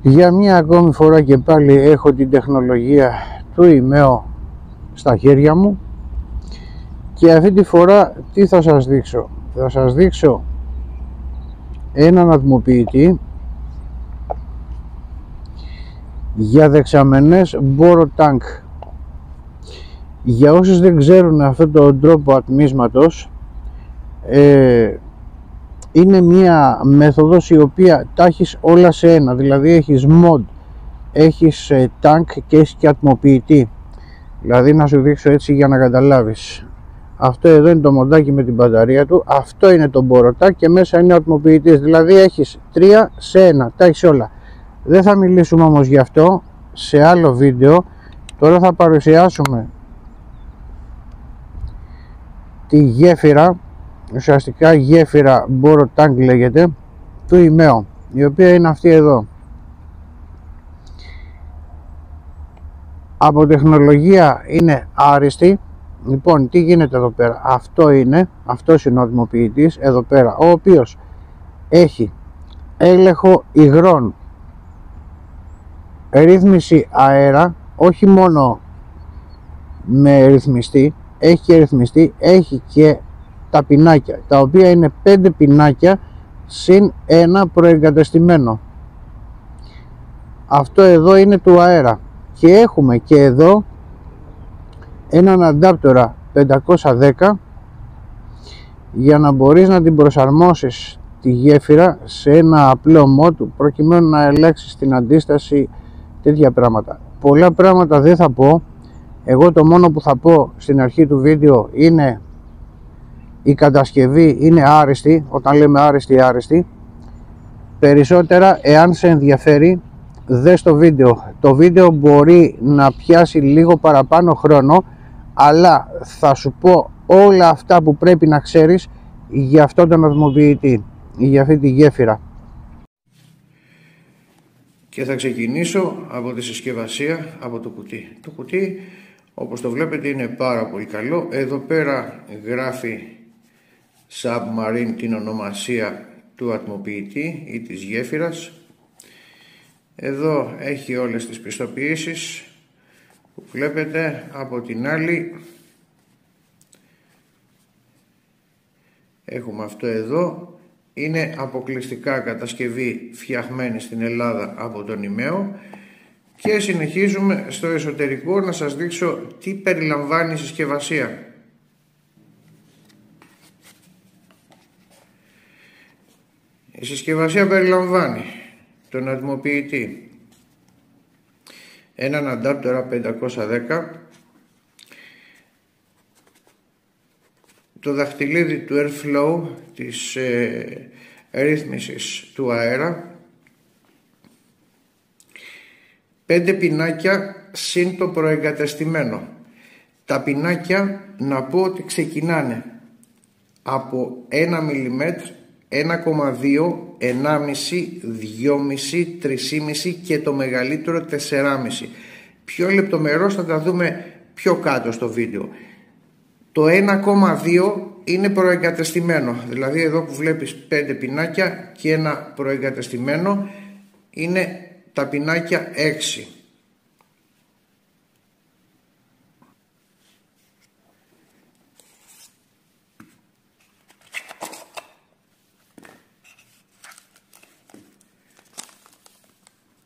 Για μία ακόμη φορά και πάλι έχω την τεχνολογία του ΙΜΕΟ στα χέρια μου και αυτή τη φορά τι θα σας δείξω? Θα σας δείξω έναν ατμοποιητή για δεξαμενές Boro Tank. Για όσους δεν ξέρουν αυτόν τον τρόπο ατμίσματος, είναι μία μέθοδος η οποία τα έχεις όλα σε ένα, δηλαδή έχεις mod, έχεις tank και έχεις και ατμοποιητή. Δηλαδή να σου δείξω έτσι για να καταλάβεις. Αυτό εδώ είναι το μοντάκι με την μπαταρία του, αυτό είναι το Boro Tank και μέσα είναι ο ατμοποιητής, δηλαδή έχεις 3 σε 1, τα έχεις όλα. Δεν θα μιλήσουμε όμως γι' αυτό σε άλλο βίντεο. Τώρα θα παρουσιάσουμε τη γέφυρα, ουσιαστικά γέφυρα Boro Tank λέγεται, του ΙΜΕΟ, η οποία είναι αυτή εδώ. Από τεχνολογία είναι άριστη. Λοιπόν, τι γίνεται εδώ πέρα? Αυτός είναι ο ατμοποιητής εδώ πέρα, ο οποίος έχει έλεγχο υγρών, ρύθμιση αέρα, όχι μόνο με ρυθμιστή, έχει και ρυθμιστή, έχει και τα πινάκια, τα οποία είναι 5 πινάκια συν ένα προεγκατεστημένο. Αυτό εδώ είναι του αέρα και έχουμε και εδώ έναν αντάπτορα 510 για να μπορείς να την προσαρμόσεις τη γέφυρα σε ένα απλό mod προκειμένου να ελέγξεις την αντίσταση, τέτοια πράγματα. Πολλά πράγματα δεν θα πω. Εγώ το μόνο που θα πω στην αρχή του βίντεο είναι η κατασκευή είναι άριστη. Όταν λέμε άριστη, περισσότερα εάν σε ενδιαφέρει δες το βίντεο. Το βίντεο μπορεί να πιάσει λίγο παραπάνω χρόνο, αλλά θα σου πω όλα αυτά που πρέπει να ξέρεις για αυτόν τον ατμοποιητή, για αυτή τη γέφυρα. Και θα ξεκινήσω από τη συσκευασία, από το κουτί. Το κουτί, όπως το βλέπετε, είναι πάρα πολύ καλό. Εδώ πέρα γράφει Submarine την ονομασία του ατμοποιητή ή της γέφυρας. Εδώ έχει όλες τις πιστοποιήσεις που βλέπετε. Από την άλλη έχουμε αυτό εδώ. Είναι αποκλειστικά κατασκευή φτιαγμένη στην Ελλάδα από τον ΙΜΕΟ. Και συνεχίζουμε στο εσωτερικό να σας δείξω τι περιλαμβάνει η συσκευασία. Η συσκευασία περιλαμβάνει τον ατμοποιητή, έναν αντάπτορα 510, το δαχτυλίδι του Airflow της ρύθμισης του αέρα, 5 πινάκια συν το προεγκατεστημένο. Τα πινάκια να πω ότι ξεκινάνε από 1 mm, 1,2, 1,5, 2,5, 3,5 και το μεγαλύτερο 4,5. Πιο λεπτομερώς θα τα δούμε πιο κάτω στο βίντεο. Το 1,2 είναι προεγκατεστημένο, δηλαδή εδώ που βλέπεις 5 πινάκια και ένα προεγκατεστημένο είναι τα πινάκια 6.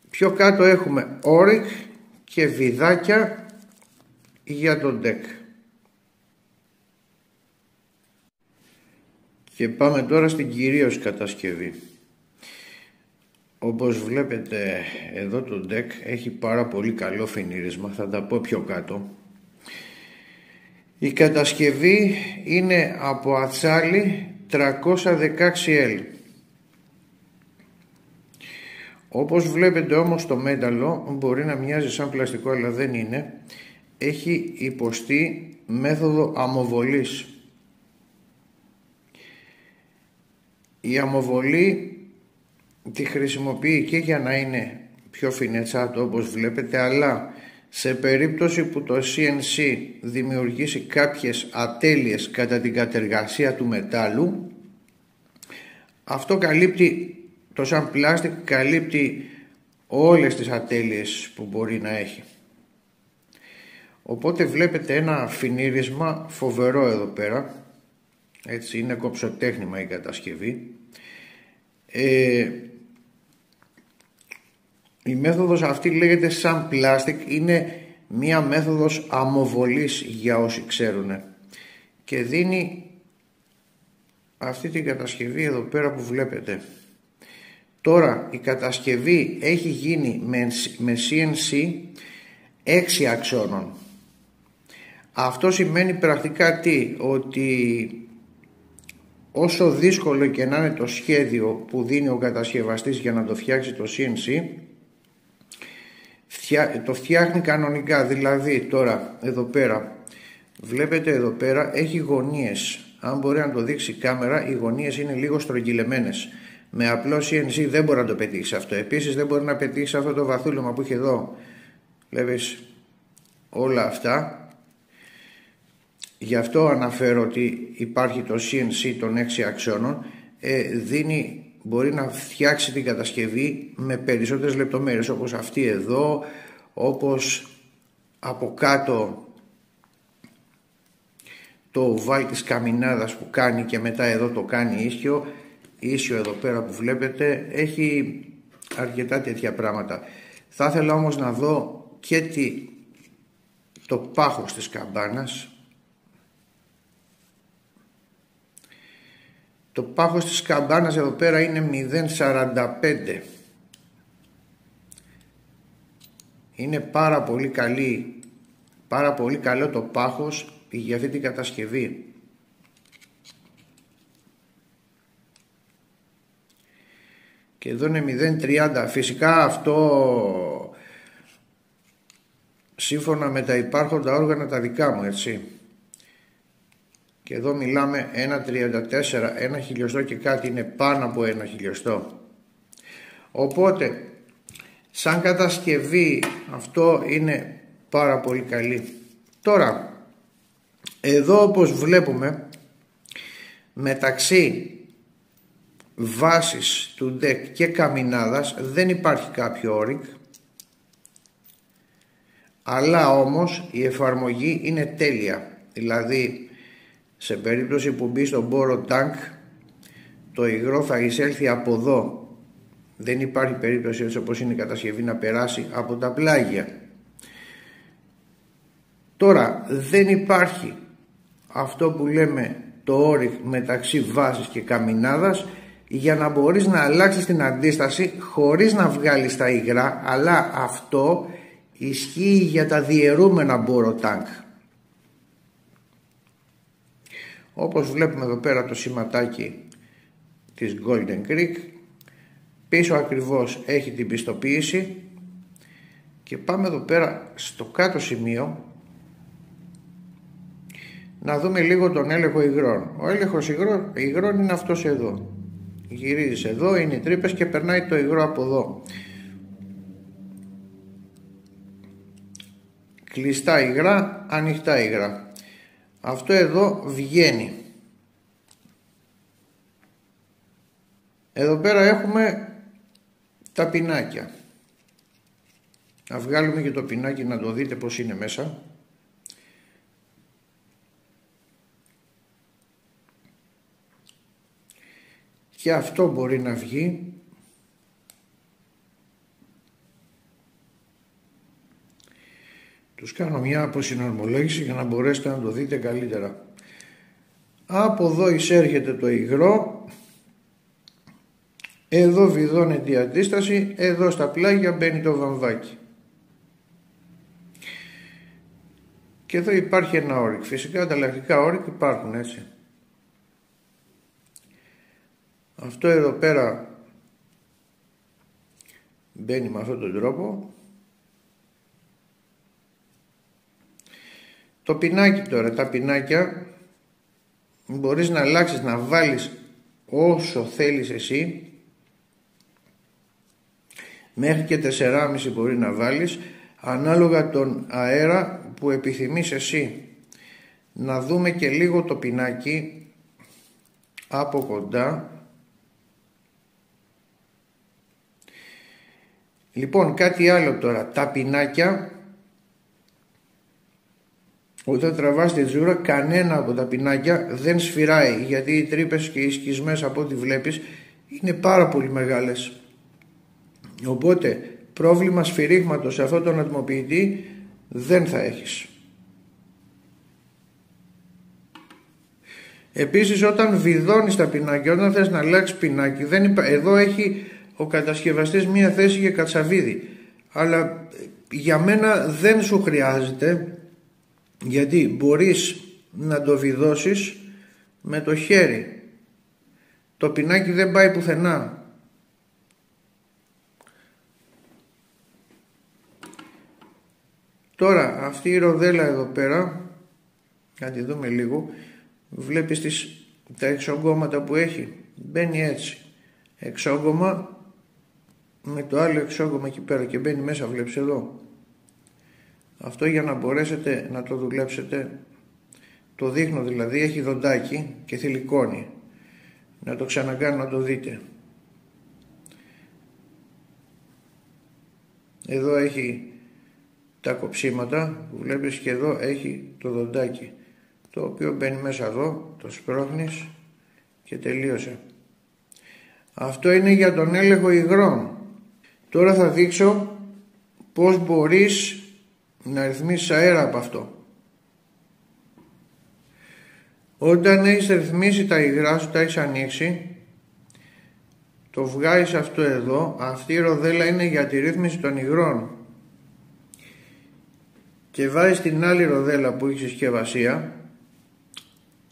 Πιο κάτω έχουμε όρικ και βιδάκια για το deck. Και πάμε τώρα στην κυρίως κατασκευή. Όπως βλέπετε εδώ το deck έχει πάρα πολύ καλό φινίρισμα, θα τα πω πιο κάτω. Η κατασκευή είναι από ατσάλι 316L. Όπως βλέπετε όμως το μέταλλο μπορεί να μοιάζει σαν πλαστικό, αλλά δεν είναι. Έχει υποστεί μέθοδο αμοβολής. Η αμοβολή τη χρησιμοποιεί και για να είναι πιο φινετσάτο όπως βλέπετε, αλλά σε περίπτωση που το CNC δημιουργήσει κάποιες ατέλειες κατά την κατεργασία του μετάλλου, αυτό καλύπτει, το σαν πλάστικ καλύπτει όλες τις ατέλειες που μπορεί να έχει. Οπότε βλέπετε ένα φινίρισμα φοβερό εδώ πέρα. Έτσι, είναι κοψοτέχνημα η κατασκευή. Η μέθοδος αυτή λέγεται Sun Plastic, είναι μία μέθοδος αμοβολής για όσοι ξέρουν, και δίνει αυτή την κατασκευή εδώ πέρα που βλέπετε. Τώρα η κατασκευή έχει γίνει με CNC 6 αξώνων. Αυτό σημαίνει πρακτικά τι? Ότι όσο δύσκολο και να είναι το σχέδιο που δίνει ο κατασκευαστής για να το φτιάξει το CNC, το φτιάχνει κανονικά. Δηλαδή τώρα εδώ πέρα βλέπετε, εδώ πέρα έχει γωνίες. Αν μπορεί να το δείξει η κάμερα, οι γωνίες είναι λίγο στρογγυλεμένες. Με απλό CNC δεν μπορεί να το πετύχει αυτό. Επίσης δεν μπορεί να πετύχει αυτό το βαθούλωμα που έχει εδώ. Βλέπεις όλα αυτά. Γι' αυτό αναφέρω ότι υπάρχει το CNC των 6 αξώνων. Μπορεί να φτιάξει την κατασκευή με περισσότερες λεπτομέρειες, όπως αυτή εδώ, όπως από κάτω το βάλ της καμινάδας που κάνει και μετά εδώ το κάνει ίσιο εδώ πέρα που βλέπετε. Έχει αρκετά τέτοια πράγματα. Θα ήθελα όμως να δω και το πάχος της καμπάνας. Το πάχος της καμπάνας εδώ πέρα είναι 0,45. Είναι πάρα πολύ καλό το πάχος για αυτή την κατασκευή. Και εδώ είναι 0,30. Φυσικά αυτό σύμφωνα με τα υπάρχοντα όργανα τα δικά μου, έτσι. Και εδώ μιλάμε 1,34, 1 χιλιοστό και κάτι, είναι πάνω από 1 χιλιοστό. Οπότε σαν κατασκευή αυτό είναι πάρα πολύ καλή. Τώρα εδώ όπως βλέπουμε, μεταξύ βάσης του deck και καμινάδας δεν υπάρχει κάποιο όριγκ, αλλά όμως η εφαρμογή είναι τέλεια. Δηλαδή σε περίπτωση που μπει στον μπόρο τάγκ, το υγρό θα εισέλθει από εδώ. Δεν υπάρχει περίπτωση, έτσι όπως είναι η κατασκευή, να περάσει από τα πλάγια. Τώρα δεν υπάρχει αυτό που λέμε το όριγκ μεταξύ βάσης και καμινάδας, για να μπορείς να αλλάξεις την αντίσταση χωρίς να βγάλεις τα υγρά, αλλά αυτό ισχύει για τα διαιρούμενα μπόρο τάγκ. Όπως βλέπουμε εδώ πέρα το σηματάκι της Golden Creek, πίσω ακριβώς έχει την πιστοποίηση, και πάμε εδώ πέρα στο κάτω σημείο να δούμε λίγο τον έλεγχο υγρών. Ο έλεγχος υγρών είναι αυτός εδώ. Γυρίζεις εδώ, είναι οι τρύπες και περνάει το υγρό από εδώ. Κλειστά υγρά, ανοιχτά υγρά. Αυτό εδώ βγαίνει. Εδώ πέρα έχουμε τα πινάκια. Να βγάλουμε και το πινάκι να το δείτε πως είναι μέσα. Και αυτό μπορεί να βγει. Τους κάνω μια αποσυναρμολόγηση για να μπορέσετε να το δείτε καλύτερα. Από εδώ εισέρχεται το υγρό. Εδώ βιδώνεται η αντίσταση. Εδώ στα πλάγια μπαίνει το βαμβάκι. Και εδώ υπάρχει ένα όριγκ. Φυσικά ανταλλακτικά όριγκ υπάρχουν, έτσι. Αυτό εδώ πέρα μπαίνει με αυτόν τον τρόπο. Το πινάκι τώρα, τα πινάκια μπορείς να αλλάξεις, να βάλεις όσο θέλεις εσύ, μέχρι και 4,5 μπορεί να βάλεις, ανάλογα τον αέρα που επιθυμείς εσύ. Να δούμε και λίγο το πινάκι από κοντά. Λοιπόν, κάτι άλλο τώρα. Τα πινάκια, όταν τραβάς τη τζούρα, κανένα από τα πινάκια δεν σφυράει, γιατί οι τρύπες και οι σκισμές, από ό,τι βλέπεις, είναι πάρα πολύ μεγάλες. Οπότε πρόβλημα σφυρίγματος σε αυτόν τον ατμοποιητή δεν θα έχεις. Επίσης, όταν βιδώνεις τα πινάκια, όταν θες να αλλάξεις πινάκι, εδώ έχει ο κατασκευαστής μία θέση για κατσαβίδι, αλλά για μένα δεν σου χρειάζεται, γιατί μπορείς να το βιδώσεις με το χέρι. Το πινάκι δεν πάει πουθενά. Τώρα αυτή η ροδέλα εδώ πέρα, να τη δούμε λίγο, βλέπεις τα εξόγκωματα που έχει, μπαίνει έτσι, εξόγκωμα με το άλλο εξόγκωμα εκεί πέρα και μπαίνει μέσα, βλέπεις εδώ. Αυτό για να μπορέσετε να το δουλέψετε, το δείχνω δηλαδή, έχει δοντάκι και θηλυκώνει. Να το ξανακάνω να το δείτε. Εδώ έχει τα κοψίματα που βλέπεις και εδώ έχει το δοντάκι, το οποίο μπαίνει μέσα εδώ, το σπρώχνεις και τελείωσε. Αυτό είναι για τον έλεγχο υγρών. Τώρα θα δείξω πώς μπορείς να ρυθμίσεις αέρα από αυτό. Όταν έχεις ρυθμίσει τα υγρά σου, τα έχεις ανοίξει, το βγάζεις αυτό εδώ. Αυτή η ροδέλα είναι για τη ρύθμιση των υγρών. Και βάζεις την άλλη ροδέλα που έχει συσκευασία.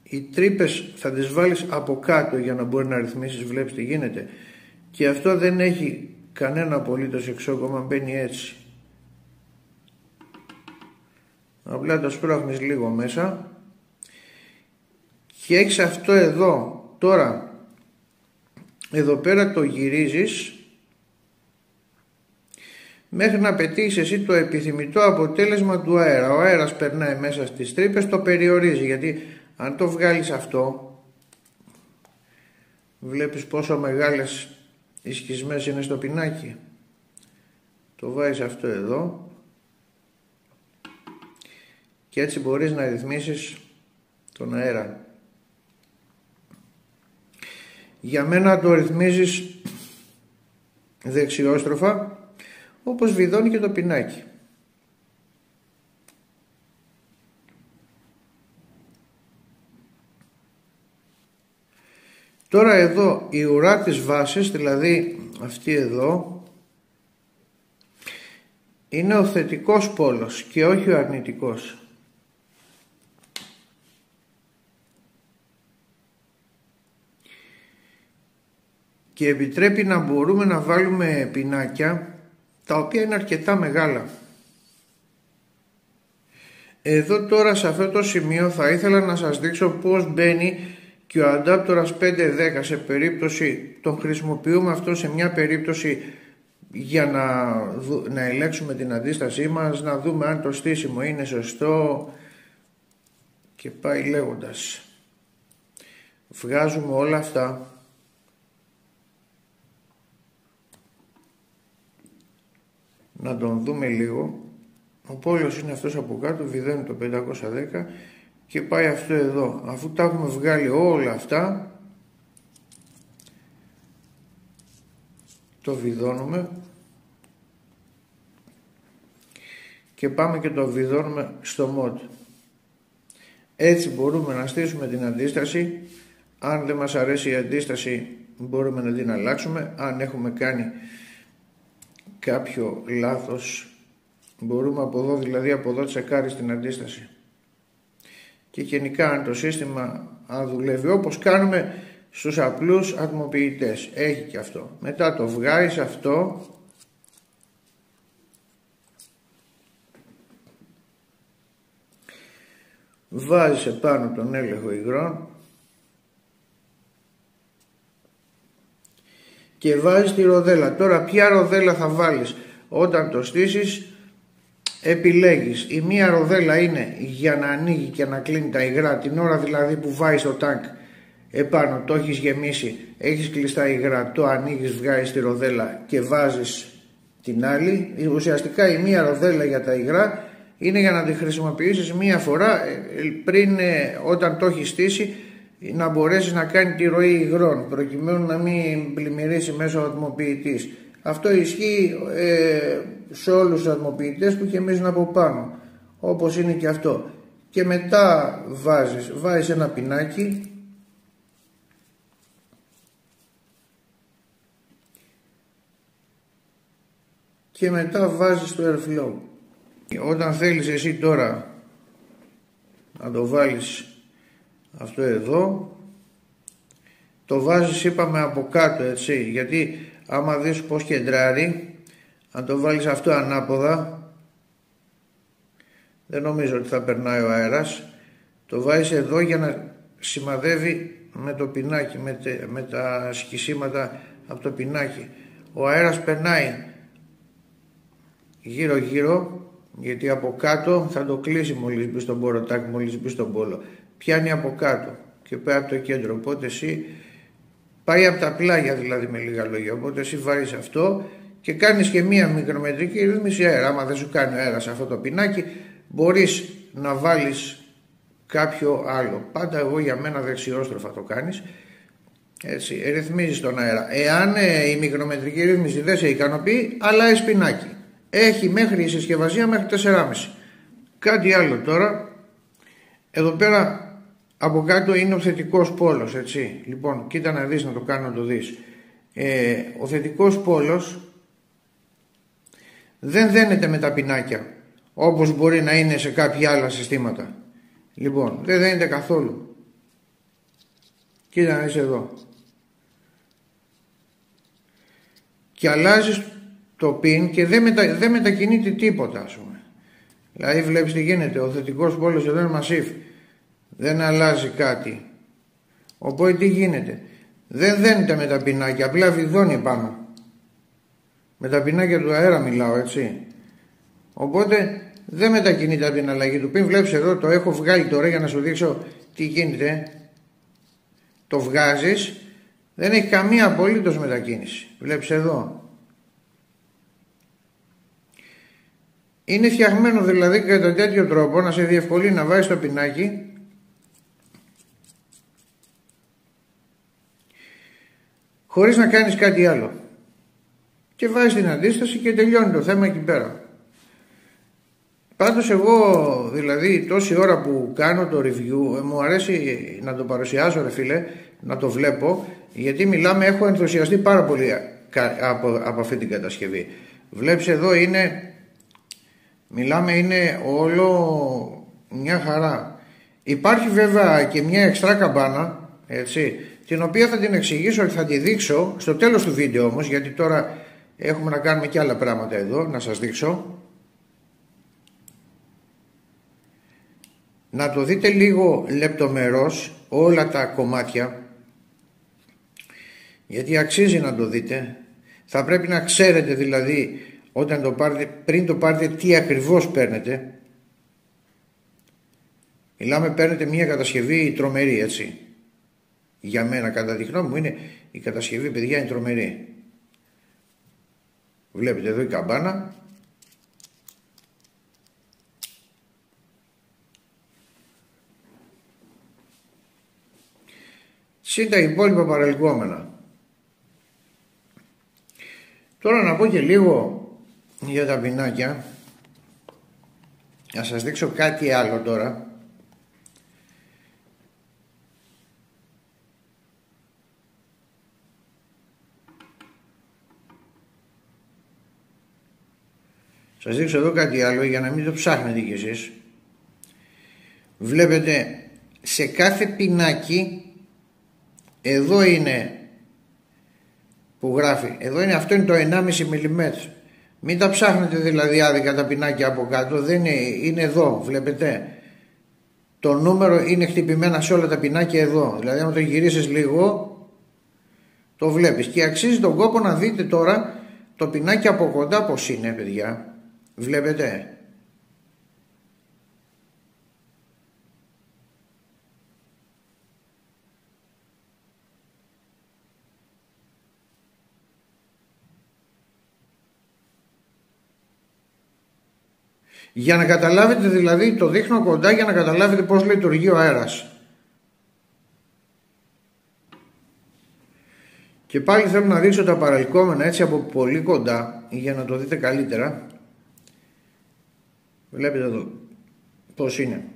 Οι τρύπες θα τις βάλεις από κάτω για να μπορεί να ρυθμίσεις, βλέπεις τι γίνεται. Και αυτό δεν έχει κανένα απολύτως εξόγκωμα, μπαίνει έτσι. Απλά το σπρώχνεις λίγο μέσα και έχεις αυτό εδώ. Τώρα εδώ πέρα το γυρίζεις μέχρι να πετύχεις εσύ το επιθυμητό αποτέλεσμα του αέρα. Ο αέρας περνάει μέσα στις τρύπες, το περιορίζει, γιατί αν το βγάλεις αυτό, βλέπεις πόσο μεγάλες οι σκισμές είναι στο πινάκι. Το βάζεις αυτό εδώ και έτσι μπορείς να ρυθμίσεις τον αέρα. Για μένα το ρυθμίζεις δεξιόστροφα, όπως βιδώνει και το πινάκι. Τώρα εδώ η ουρά της βάσης, δηλαδή αυτή εδώ, είναι ο θετικός πόλος και όχι ο αρνητικός. Και επιτρέπει να μπορούμε να βάλουμε πινάκια τα οποία είναι αρκετά μεγάλα. Εδώ τώρα σε αυτό το σημείο θα ήθελα να σας δείξω πώς μπαίνει και ο αντάπτορας 510 σε περίπτωση, τον χρησιμοποιούμε αυτό σε μια περίπτωση για να ελέγξουμε την αντίστασή μας, να δούμε αν το στήσιμο είναι σωστό και πάει λέγοντας. Βγάζουμε όλα αυτά. Να τον δούμε λίγο. Ο πόλος είναι αυτός από κάτω, βιδώνει το 510 και πάει αυτό εδώ. Αφού τα έχουμε βγάλει όλα αυτά, το βιδώνουμε και πάμε και το βιδώνουμε στο mod. Έτσι μπορούμε να στήσουμε την αντίσταση. Αν δεν μας αρέσει η αντίσταση μπορούμε να την αλλάξουμε. Αν έχουμε κάνει κάποιο λάθος μπορούμε από εδώ, δηλαδή από εδώ τσεκάρεις την αντίσταση. Και γενικά αν το σύστημα αν δουλεύει όπως κάνουμε στους απλούς ατμοποιητές, έχει και αυτό. Μετά το βγάζεις αυτό βάζεις επάνω τον έλεγχο υγρών και βάζεις τη ροδέλα. Τώρα ποια ροδέλα θα βάλεις? Όταν το στήσεις επιλέγεις. Η μία ροδέλα είναι για να ανοίγει και να κλείνει τα υγρά, την ώρα δηλαδή που βάζεις το τάγκ επάνω, το έχεις γεμίσει, έχεις κλειστά υγρά, το ανοίγεις, βγάζεις τη ροδέλα και βάζεις την άλλη. Ουσιαστικά η μία ροδέλα για τα υγρά είναι για να τη χρησιμοποιήσεις μία φορά πριν, όταν το έχει στήσει, να μπορέσεις να κάνει τη ροή υγρών προκειμένου να μην πλημμυρίσει μέσω ατμοποιητής. Αυτό ισχύει σε όλους τους ατμοποιητές που γεμίζουν από πάνω, όπως είναι και αυτό. Και μετά βάζεις ένα πινάκι και μετά βάζεις το airflow. Όταν θέλεις εσύ τώρα να το βάλεις αυτό εδώ, το βάζεις, είπαμε, από κάτω, έτσι, γιατί άμα δεις πως κεντράρει, αν το βάλεις αυτό ανάποδα, δεν νομίζω ότι θα περνάει ο αέρας. Το βάζεις εδώ για να σημαδεύει με το πινάκι, με τα σκισίματα από το πινάκι. Ο αέρας περνάει γύρω γύρω, γιατί από κάτω θα το κλείσει μόλις μπει στον μπορωτάκι, μόλις μπει στον πόλο. Πιάνει από κάτω και πάει από το κέντρο, οπότε εσύ πάει από τα πλάγια, δηλαδή, με λίγα λόγια. Οπότε εσύ βάζεις αυτό και κάνεις και μία μικρομετρική ρύθμιση αέρα. Άμα δεν σου κάνει αέρα σε αυτό το πινάκι, μπορείς να βάλεις κάποιο άλλο. Πάντα εγώ για μένα δεξιόστροφα το κάνεις. Έτσι, ρυθμίζεις τον αέρα. Εάν η μικρομετρική ρύθμιση δεν σε ικανοποιεί, αλλάζεις πινάκι. Έχει μέχρι η συσκευασία μέχρι 4,5. Κάτι άλλο τώρα. Εδώ πέρα από κάτω είναι ο θετικός πόλος, έτσι. Λοιπόν, κοίτα να δεις, να το κάνω να το δεις. Ο θετικός πόλος δεν δένεται με τα πινάκια, όπως μπορεί να είναι σε κάποια άλλα συστήματα. Λοιπόν, δεν δένεται καθόλου. Κοίτα να δεις εδώ. Και αλλάζεις το πιν και δεν μετακινείται τίποτα, ας πούμε. Δηλαδή βλέπεις τι γίνεται. Ο θετικός πόλος εδώ είναι μασίφ. Δεν αλλάζει κάτι. Οπότε τι γίνεται. Δεν δένεται με τα πινάκια, απλά βιδώνει πάνω. Με τα πινάκια του αέρα μιλάω, έτσι. Οπότε δεν μετακινείται από την αλλαγή του πιν. Βλέπεις εδώ, το έχω βγάλει τώρα για να σου δείξω τι γίνεται. Το βγάζεις, δεν έχει καμία απολύτως μετακίνηση. Βλέπεις εδώ. Είναι φτιαγμένο δηλαδή κατά τέτοιο τρόπο να σε διευκολύνει να βάζεις το πινάκι χωρίς να κάνεις κάτι άλλο. Και βάζεις την αντίσταση και τελειώνει το θέμα εκεί πέρα. Πάντως εγώ δηλαδή τόση ώρα που κάνω το review μου αρέσει να το παρουσιάσω, ρε φίλε, να το βλέπω, γιατί έχω ενθουσιαστεί πάρα πολύ από αυτή την κατασκευή. Βλέπεις εδώ είναι όλο μια χαρά. Υπάρχει βέβαια και μια εξτρά καμπάνα, έτσι, την οποία θα την εξηγήσω και θα τη δείξω στο τέλος του βίντεο όμως, γιατί τώρα έχουμε να κάνουμε και άλλα πράγματα εδώ, να σας δείξω. Να το δείτε λίγο λεπτομερώς όλα τα κομμάτια, γιατί αξίζει να το δείτε. Θα πρέπει να ξέρετε δηλαδή όταν το πάρετε, πριν το πάρετε, τι ακριβώς παίρνετε. Παίρνετε μια κατασκευή τρομερή, έτσι. Για μένα, κατά τη γνώμη μου, είναι η κατασκευή, παιδιά, είναι τρομερή. Βλέπετε εδώ η καμπάνα. Συν τα υπόλοιπα παρελκόμενα. Τώρα να πω και λίγο για τα πινάκια. Να σας δείξω κάτι άλλο τώρα. Σας δείξω εδώ κάτι άλλο για να μην το ψάχνετε κι εσείς. Βλέπετε σε κάθε πινάκι, εδώ είναι που γράφει, εδώ είναι, αυτό είναι το 1,5 mm. Μην τα ψάχνετε δηλαδή άδικα τα πινάκια από κάτω, δεν είναι εδώ, βλέπετε. Το νούμερο είναι χτυπημένα σε όλα τα πινάκια εδώ. Δηλαδή αν το γυρίσεις λίγο, το βλέπεις. Και αξίζει τον κόπο να δείτε τώρα το πινάκι από κοντά πως είναι, παιδιά. Βλέπετε. Για να καταλάβετε δηλαδή, το δείχνω κοντά για να καταλάβετε πώς λειτουργεί ο αέρας. Και πάλι θέλω να δείξω τα παραλκόμενα έτσι από πολύ κοντά για να το δείτε καλύτερα. Βλέπετε εδώ πώς είναι.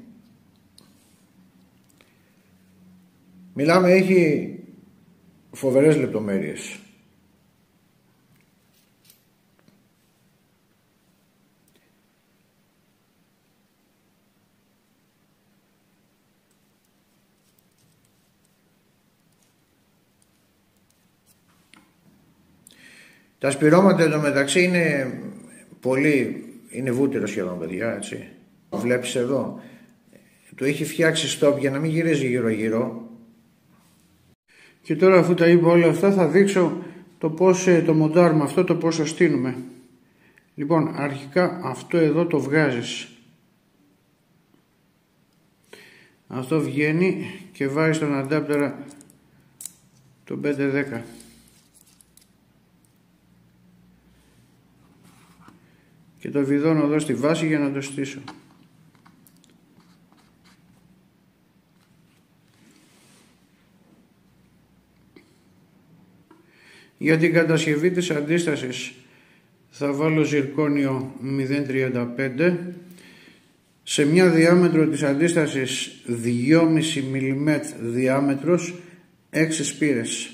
Μιλάμε, έχει φοβερές λεπτομέρειες. Τα σπυρώματα εντωμεταξύ είναι πολύ, είναι βούτυρο σχεδόν, παιδιά, έτσι. Βλέπεις εδώ, το έχει φτιάξει stop για να μην γυρίζει γύρω γύρω. Και τώρα, αφού τα είπα όλα αυτά, θα δείξω το πώς το μοντάρουμε αυτό, το πώς το στείνουμε. Λοιπόν, αρχικά αυτό εδώ το βγάζεις. Αυτό βγαίνει και βάζεις τον αντάπτερα το 510. Και το βιδώνω εδώ στη βάση για να το στήσω. Για την κατασκευή της αντίστασης θα βάλω ζυρκόνιο 0,35 σε μια διάμετρο της αντίστασης 2,5 mm διάμετρος 6 σπήρες.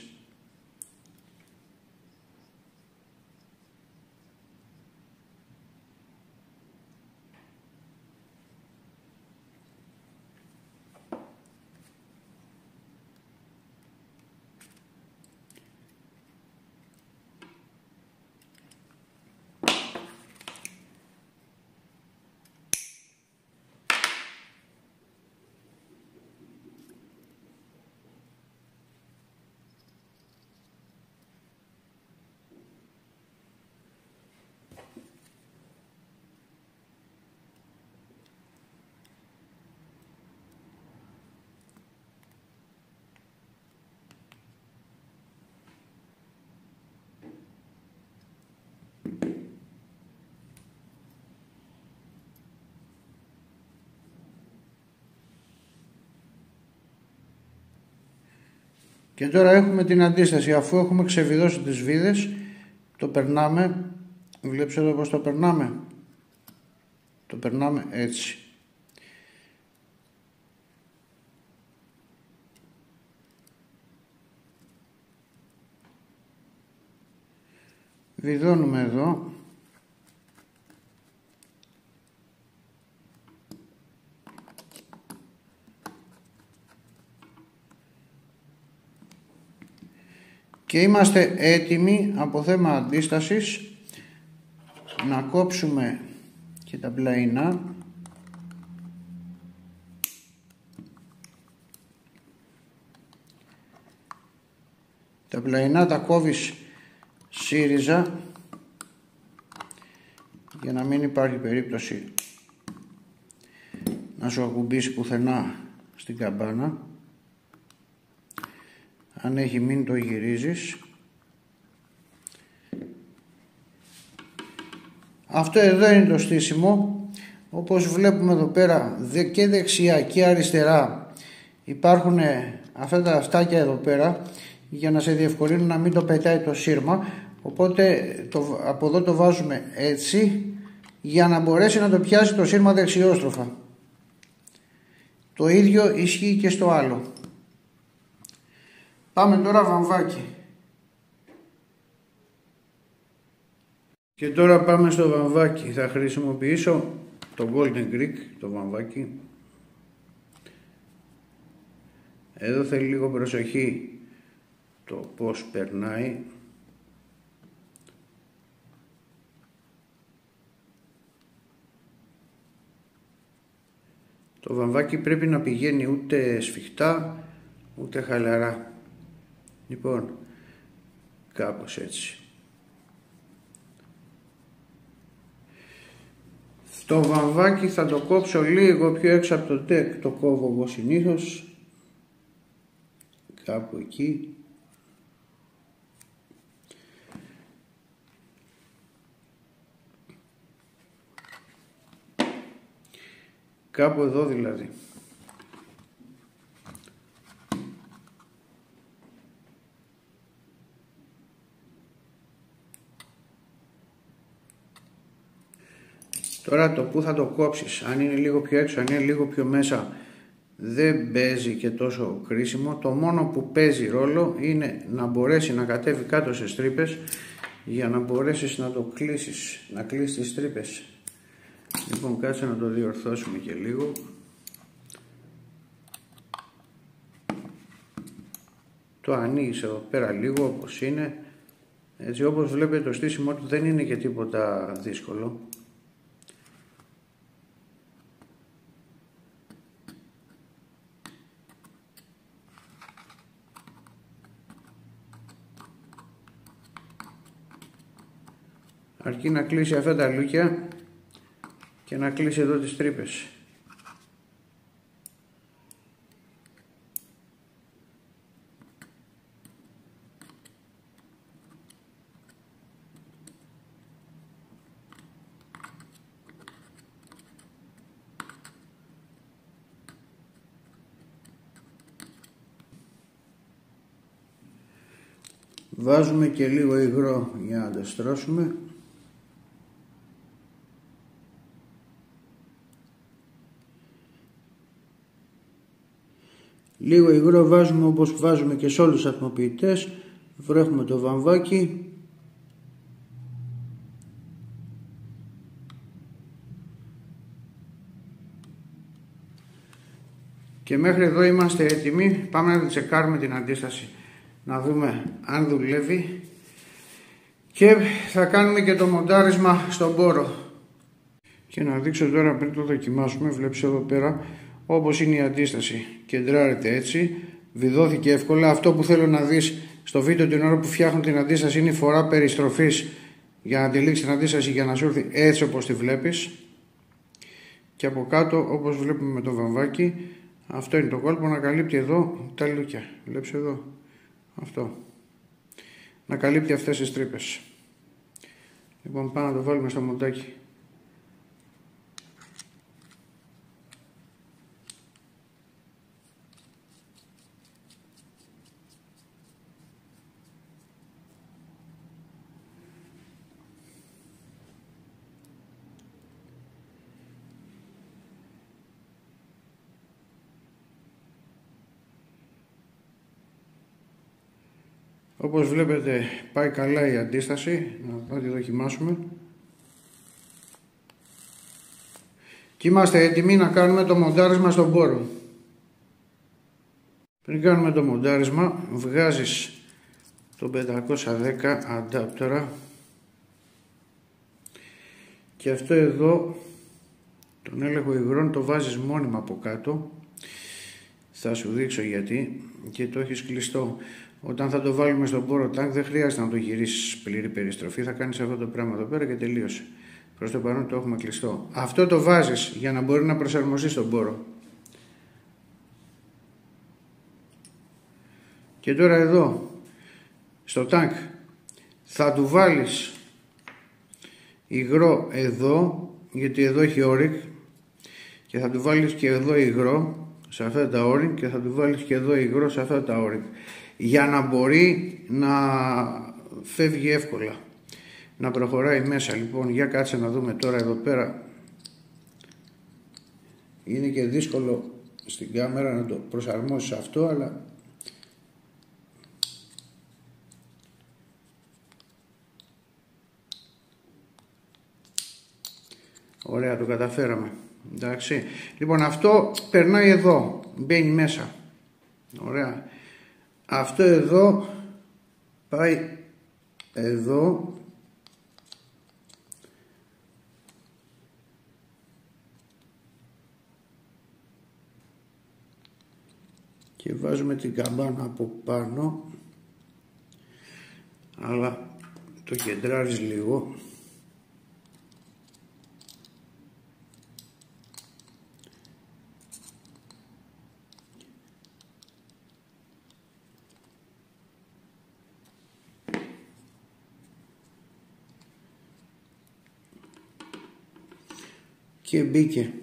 Και τώρα έχουμε την αντίσταση. Αφού έχουμε ξεβιδώσει τις βίδες, το περνάμε. Βλέπεις εδώ πως το περνάμε. Το περνάμε έτσι. Βιδώνουμε εδώ. Και είμαστε έτοιμοι από θέμα αντίστασης να κόψουμε και τα πλαϊνά. Τα πλαϊνά τα κόβεις σύριζα για να μην υπάρχει περίπτωση να σου ακουμπήσει πουθενά στην καμπάνα. Αν έχει μείνει το γυρίζεις. Αυτό εδώ είναι το στήσιμο. Όπως βλέπουμε εδώ πέρα και δεξιά και αριστερά υπάρχουν αυτά τα αυτάκια εδώ πέρα για να σε διευκολύνουν να μην το πετάει το σύρμα. Οπότε από εδώ το βάζουμε έτσι για να μπορέσει να το πιάσει το σύρμα δεξιόστροφα. Το ίδιο ισχύει και στο άλλο. Πάμε τώρα βαμβάκι. Και τώρα πάμε στο βαμβάκι. Θα χρησιμοποιήσω το Golden Greek, το βαμβάκι. Εδώ θέλει λίγο προσοχή το πώς περνάει. Το βαμβάκι πρέπει να πηγαίνει ούτε σφιχτά ούτε χαλαρά. Λοιπόν, κάπως έτσι. Το βαμβάκι θα το κόψω λίγο πιο έξω από το τεκ. Το κόβω εγώ συνήθως. Κάπου εκεί. Κάπου εδώ δηλαδή. Τώρα το που θα το κόψεις, αν είναι λίγο πιο έξω, αν είναι λίγο πιο μέσα, δεν παίζει και τόσο κρίσιμο. Το μόνο που παίζει ρόλο είναι να μπορέσει να κατέβει κάτω σε στρίπες για να μπορέσεις να το κλείσεις, να κλείσεις τις στρίπες. Λοιπόν, κάτσε να το διορθώσουμε και λίγο. Το ανοίγεις εδώ πέρα λίγο όπως είναι. Έτσι, όπως βλέπετε, το στήσιμό του δεν είναι και τίποτα δύσκολο. Αρκεί να κλείσει αυτά τα λούκια και να κλείσει εδώ τις τρύπες. Βάζουμε και λίγο υγρό για να το στρώσουμε. Λίγο υγρό βάζουμε όπως βάζουμε και σε όλους τους ατμοποιητές. Βρέχουμε το βαμβάκι. Και μέχρι εδώ είμαστε έτοιμοι. Πάμε να τσεκάρουμε την αντίσταση. Να δούμε αν δουλεύει. Και θα κάνουμε και το μοντάρισμα στον πόρο. Και να δείξω τώρα πριν το δοκιμάσουμε. Βλέπεις εδώ πέρα όπως είναι η αντίσταση. Κεντράρεται έτσι. Βιδώθηκε εύκολα. Αυτό που θέλω να δεις στο βίντεο την ώρα που φτιάχνω την αντίσταση είναι η φορά περιστροφής για να τυλίξει την αντίσταση, για να σου έρθει έτσι όπως τη βλέπεις. Και από κάτω όπως βλέπουμε με το βαμβάκι, αυτό είναι το κόλπο να καλύπτει εδώ τα λούκια. Βλέπεις εδώ. Αυτό. Να καλύπτει αυτές τις τρύπες. Λοιπόν, πάμε να το βάλουμε στο μοντάκι. Όπως βλέπετε πάει καλά η αντίσταση, να τη δοκιμάσουμε. Και είμαστε έτοιμοι να κάνουμε το μοντάρισμα στον πόρο. Πριν κάνουμε το μοντάρισμα βγάζεις το 510 αντάπτορα και αυτό εδώ τον έλεγχο υγρών το βάζεις μόνιμα από κάτω. Θα σου δείξω γιατί, και το έχεις κλειστό. Όταν θα το βάλουμε στον πόρο τάγκ δεν χρειάζεται να το γυρίσεις πλήρη περιστροφή, θα κάνεις αυτό το πράγμα εδώ πέρα και τελείωσε. Προς το παρόν το έχουμε κλειστό. Αυτό το βάζεις για να μπορεί να προσαρμοστεί στον πόρο. Και τώρα εδώ στο τάγκ θα του βάλεις υγρό εδώ, γιατί εδώ έχει όρικ, και θα του βάλεις και εδώ υγρό σε αυτά τα όρικ και θα του βάλεις και εδώ υγρό σε αυτά τα όρικ, για να μπορεί να φεύγει εύκολα, να προχωράει μέσα. Λοιπόν, για κάτσε να δούμε τώρα εδώ πέρα. Είναι και δύσκολο στην κάμερα να το προσαρμόσεις αυτό, αλλά ωραία, το καταφέραμε. Εντάξει. Λοιπόν, αυτό περνάει εδώ, μπαίνει μέσα. Ωραία. Αυτό εδώ πάει εδώ. Και βάζουμε την καμπάνα από πάνω. Αλλά το κεντράρεις λίγο. Και μπήκε.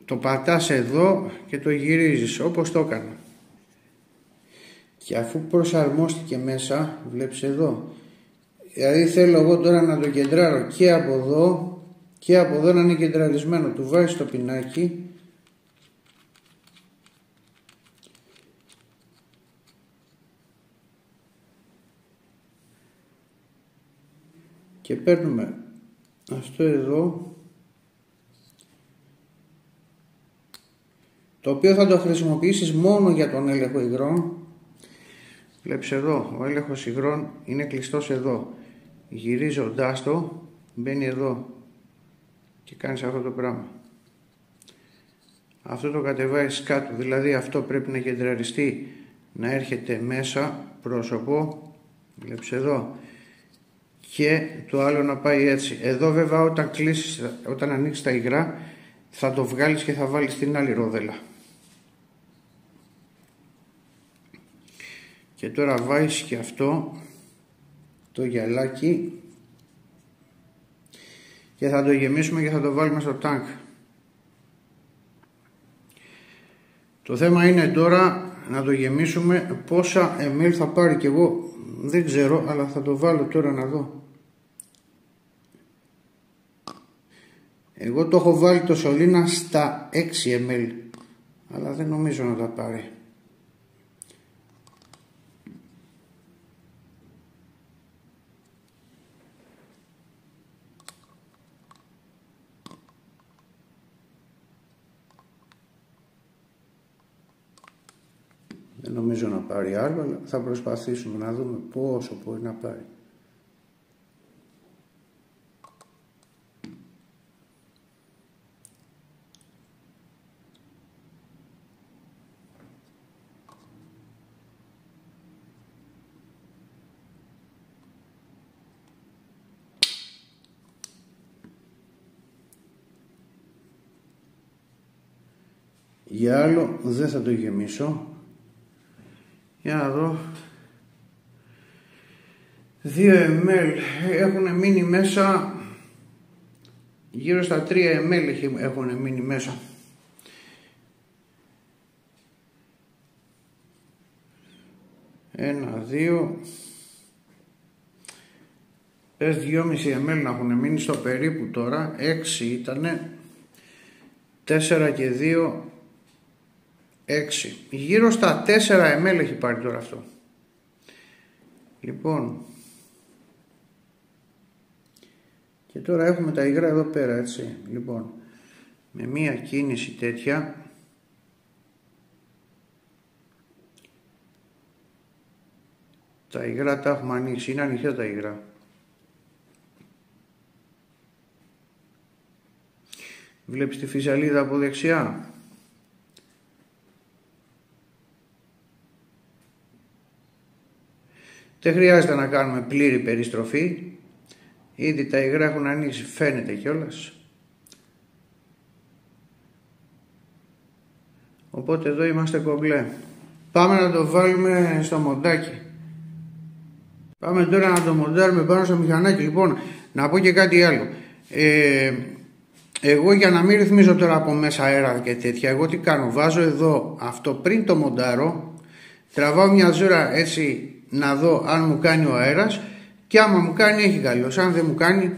το πατάς εδώ και το γυρίζεις όπως το έκανα. Και αφού προσαρμόστηκε μέσα, βλέπεις εδώ, δηλαδή θέλω εγώ τώρα να το κεντράρω και από εδώ να είναι κεντραρισμένο. Του βάζεις το πινάκι και παίρνουμε αυτό εδώ, το οποίο θα το χρησιμοποιήσεις μόνο για τον έλεγχο υγρών. Βλέπεις εδώ, ο έλεγχος υγρών είναι κλειστός εδώ. Γυρίζοντάς το, μπαίνει εδώ και κάνεις αυτό το πράγμα. Αυτό το κατεβάζεις κάτω, δηλαδή αυτό πρέπει να κεντραριστεί, να έρχεται μέσα πρόσωπο, βλέπεις εδώ, και το άλλο να πάει έτσι. Εδώ βέβαια όταν ανοίξεις τα υγρά θα το βγάλεις και θα βάλεις την άλλη ρόδελα. Και τώρα βάζεις και αυτό το γυαλάκι και θα το γεμίσουμε και θα το βάλουμε στο τάγκ. Το θέμα είναι τώρα να το γεμίσουμε πόσα ml θα πάρει, και εγώ δεν ξέρω, αλλά θα το βάλω τώρα να δω. Εγώ το έχω βάλει το σωλήνα στα 6 ml, αλλά δεν νομίζω να τα πάρει. Δεν νομίζω να πάρει άλλο, αλλά θα προσπαθήσουμε να δούμε πόσο μπορεί να πάρει. Για άλλο δεν θα το γεμίσω. Για να δω. 2 ml έχουν μείνει μέσα. Γύρω στα 3 ml έχουν μείνει μέσα. Ένα, δύο. Πες 2,5 ml να έχουν μείνει στο περίπου τώρα. 6 ήτανε. 4 και 2. 6. Γύρω στα 4 ml έχει πάρει τώρα αυτό. Λοιπόν, και τώρα έχουμε τα υγρά εδώ πέρα, έτσι. Λοιπόν, με μία κίνηση τέτοια τα υγρά τα έχουμε ανοίξει, είναι ανοιχτά τα υγρά. Βλέπεις τη φυσαλίδα από δεξιά. Δεν χρειάζεται να κάνουμε πλήρη περιστροφή. Ήδη τα υγρά έχουν ανοίξει, φαίνεται κιόλας. Οπότε εδώ είμαστε κομπλέ. Πάμε να το βάλουμε στο μοντάκι. Πάμε τώρα να το μοντάρουμε πάνω στο μηχανάκι. Λοιπόν, να πω και κάτι άλλο. Εγώ για να μην ρυθμίζω τώρα από μέσα αέρα και τέτοια, εγώ τι κάνω, βάζω εδώ αυτό πριν το μοντάρω, τραβάω μια ζούρα έτσι να δω αν μου κάνει ο αέρας, και άμα μου κάνει έχει καλώς, αν δεν μου κάνει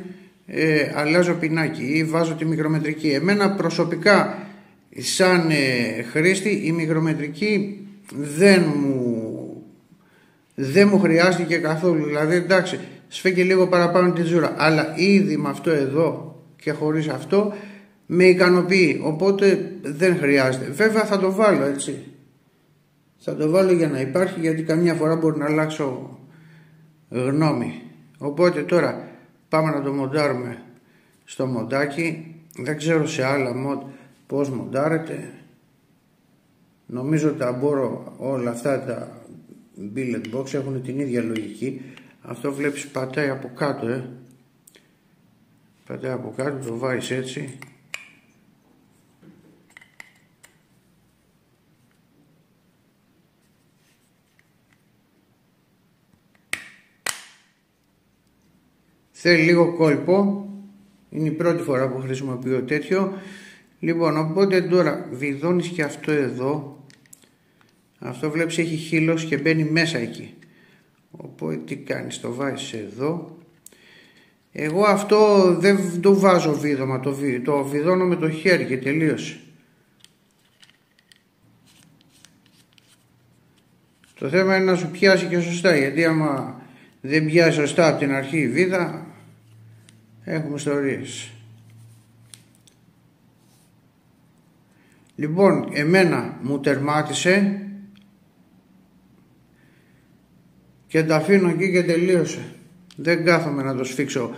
αλλάζω πινάκι ή βάζω τη μικρομετρική. Εμένα προσωπικά σαν χρήστη η μικρομετρική δεν μου χρειάστηκε καθόλου, δηλαδή εντάξει σφίγγει λίγο παραπάνω τη ζούρα, αλλά ήδη με αυτό εδώ και χωρίς αυτό με ικανοποιεί, οπότε δεν χρειάζεται. Βέβαια θα το βάλω, έτσι, θα το βάλω για να υπάρχει, γιατί καμιά φορά μπορεί να αλλάξω γνώμη. Οπότε τώρα πάμε να το μοντάρουμε στο μοντάκι. Δεν ξέρω σε άλλα mod πώς μοντάρεται. Νομίζω τα μπορώ, όλα αυτά τα billet box έχουν την ίδια λογική. Αυτό βλέπεις πατάει από κάτω, πατάει από κάτω, το βάζεις έτσι. Θέλει λίγο κόλπο, είναι η πρώτη φορά που χρησιμοποιώ τέτοιο. Λοιπόν, οπότε τώρα βιδώνεις και αυτό εδώ. Αυτό βλέπεις έχει χείλος και μπαίνει μέσα εκεί. Οπότε τι κάνεις, το βάζεις εδώ. Εγώ αυτό δεν το βάζω βίδωμα, το βιδώνω με το χέρι και τελείωσε. Το θέμα είναι να σου πιάσει και σωστά, γιατί άμα δεν πιάσει σωστά από την αρχή η βίδα, έχουμε ιστορίες. Λοιπόν, εμένα μου τερμάτισε και τα αφήνω εκεί και τελείωσε. Δεν κάθομαι να το σφίξω.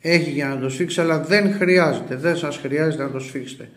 Έχει για να το σφίξει, αλλά δεν χρειάζεται. Δεν σας χρειάζεται να το σφίξετε.